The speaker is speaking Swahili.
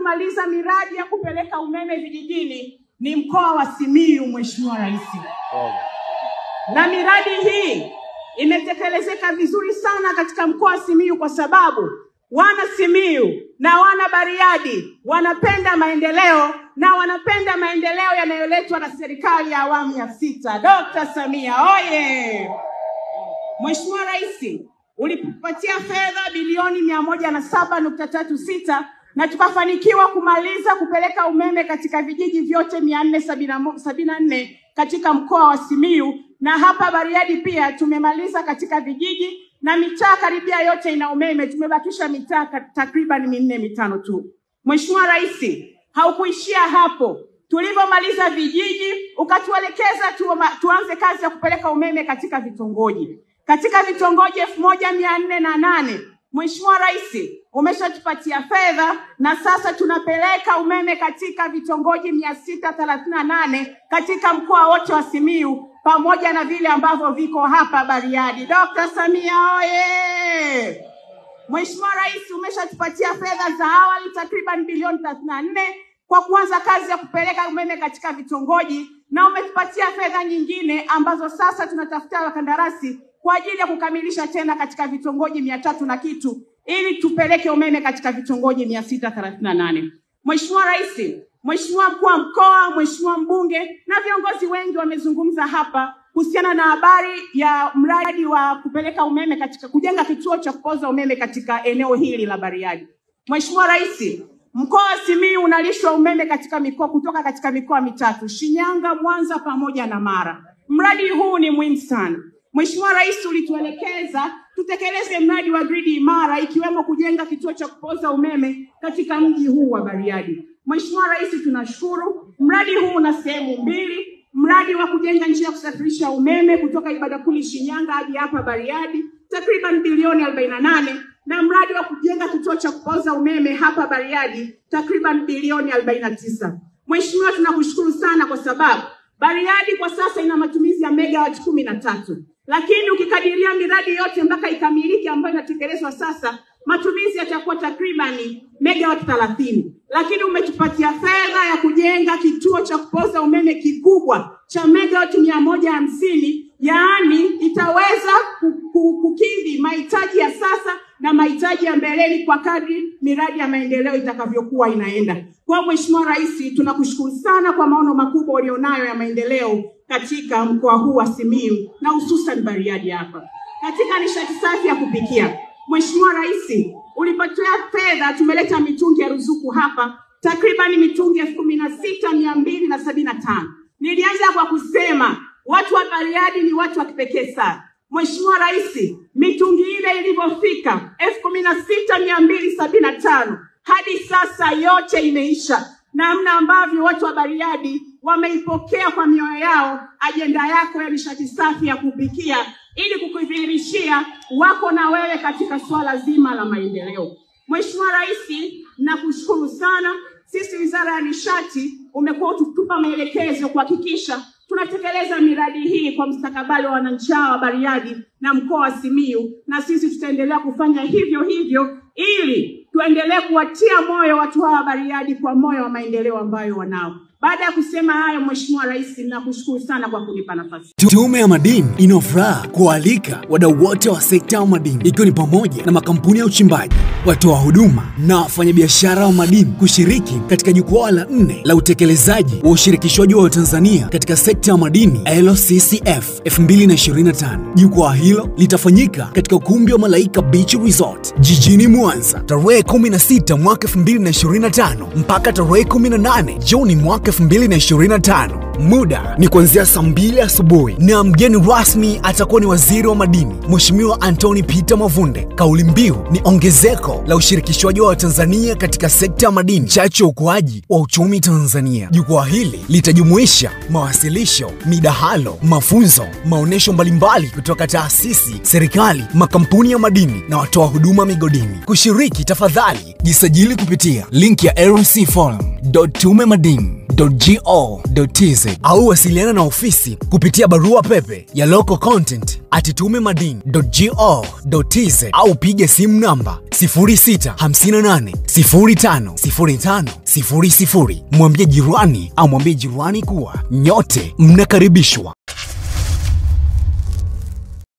kumaliza miradi ya kupeleka umeme vijijini ni mkoa wa Simiyu, Mheshimiwa Rais. Na miradi hii imetekelezeka vizuri sana katika mkoa wa Simiyu kwa sababu wana Simiyu na wana Bariadi wanapenda maendeleo na wanapenda maendeleo yanayoletwa na serikali ya awamu ya 6. Dr. Samia oye! Mheshimiwa Rais, ulipatia fedha bilioni 107.36 na tukafanikiwa kumaliza kupeleka umeme katika vijiji vyote 474 katika mkoa wa Simiyu, na hapa Bariadi pia tumemaliza katika vijiji na mitaa karibia yote ina umeme. Tumebakisha mitaa takriban 4-5 tu. Mheshimiwa Rais, haukuishia hapo. Tulipomaliza vijiji ukatuelekeza tuanze kazi ya kupeleka umeme katika vitongoji. Katika vitongoji 1408 Mheshimiwa Rais umeshatupatia fedha na sasa tunapeleka umeme katika vitongoji 638 katika mkoa wote wa Simiyu pamoja na vile ambavyo viko hapa Bariadi. Dr. Samia oye! Mheshimiwa Rais umeshatupatia fedha za awali takriban bilioni 34 kwa kuanza kazi ya kupeleka umeme katika vitongoji, na umetupatia fedha nyingine ambazo sasa tunatafuta wakandarasi kwa ajili ya kukamilisha tena katika vitongoji 300 na kitu ili tupeleke umeme katika vitongoji 638. Mheshimiwa Rais, Mheshimiwa Mkuu wa Mkoa, Mheshimiwa Mbunge na viongozi wengi wamezungumza hapa kuhusiana na habari ya mradi wa kupeleka umeme katika kujenga kituo cha kupoza umeme katika eneo hili la Bariadi. Mheshimiwa Rais, mkoa wa Simiyu unalishwa umeme katika mikoa kutoka katika mikoa 3: Shinyanga, Mwanza pamoja na Mara. Mradi huu ni muhimu sana. Mheshimiwa Rais ulituelekeza tutekeleze mradi wa gridi imara ikiwemo kujenga kituo cha kupoza umeme katika mji huu wa Bariadi. Mheshimiwa Rais tunashukuru. Mradi huu una sehemu mbili: mradi wa kujenga njia ya kusafirisha umeme kutoka Ibadakuli Shinyanga hadi hapa Bariadi takriban bilioni 48, na mradi wa kujenga kituo cha kupoza umeme hapa Bariadi takriban bilioni 49. Mheshimiwa, tunakushukuru sana kwa sababu Bariadi kwa sasa ina matumizi ya megawati 13. Lakini ukikadiria miradi yote mpaka ikamilike ambayo inatekelezwa sasa, matumizi yatakuwa takriban megawati 30. Lakini umetupatia fedha ya kujenga kituo cha kupoza umeme kikubwa cha megawati 150, yaani itaweza kukidhi mahitaji ya sasa na mahitaji ya mbeleni kwa kadri miradi ya maendeleo itakavyokuwa inaenda. Kwa Mheshimiwa Rais, tunakushukuru sana kwa maono makubwa ulionayo ya maendeleo katika mkoa huu wa Simiyu na hususan Bariadi hapa. Katika nishati safi ya kupikia, Mheshimiwa Rais, ulipatia fedha, tumeleta mitungi ya ruzuku hapa takriban mitungi 16,275. Nilianza kwa kusema watu wa Bariadi ni watu wa kipekee sana. Mheshimiwa Rais, mitungi ile ilipofika 16,275 hadi sasa yote imeisha. Namna ambavyo watu wa Bariadi wameipokea kwa mioyo yao ajenda yako ya nishati safi ya kupikia ili kukudhihirishia wako na wewe katika swala zima la maendeleo. Mheshimiwa Rais, nakushukuru sana. Sisi Wizara ya Nishati umekuwa ukitupa maelekezo kuhakikisha tunatekeleza miradi hii kwa mustakabali wa wananchi wa Bariadi na mkoa wa Simiyu, na sisi tutaendelea kufanya hivyo hivyo ili tuendelee kuwatia moyo watu wa Bariadi kwa moyo wa maendeleo ambayo wanao. Baada ya kusema hayo, Mheshimiwa Rais, nakushukuru sana kwa kunipa nafasi. Tume ya Madini ina furaha kualika wadau wote wa sekta ya madini, ikiwa ni pamoja na makampuni ya uchimbaji, watoa huduma na wafanyabiashara wa madini kushiriki katika jukwaa la 4 la utekelezaji wa ushirikishwaji wa Tanzania katika sekta ya madini LCCF 2025. Jukwaa hilo litafanyika katika ukumbi wa Malaika Beach Resort jijini Mwanza tarehe 16 mwaka 2025 mpaka tarehe 18 Juni mwaka 2025. Muda ni kuanzia saa 2 asubuhi na mgeni rasmi atakuwa ni Waziri wa Madini Mheshimiwa Anthony Peter Mavunde. Kauli mbiu ni ongezeko la ushirikishwaji wa Tanzania katika sekta ya madini, chachu ukuaji wa uchumi Tanzania. Jukwaa hili litajumuisha mawasilisho, midahalo, mafunzo, maonesho mbalimbali kutoka taasisi, serikali, makampuni ya madini na watoa huduma migodini. Kushiriki, tafadhali jisajili kupitia link ya rcforum.tumemadini tumemadini.go.tz au wasiliana na ofisi kupitia barua pepe ya localcontent@tumemadini.go.tz au piga simu namba 0658050500. Mwambie jirani au mwambie jirani kuwa nyote mnakaribishwa.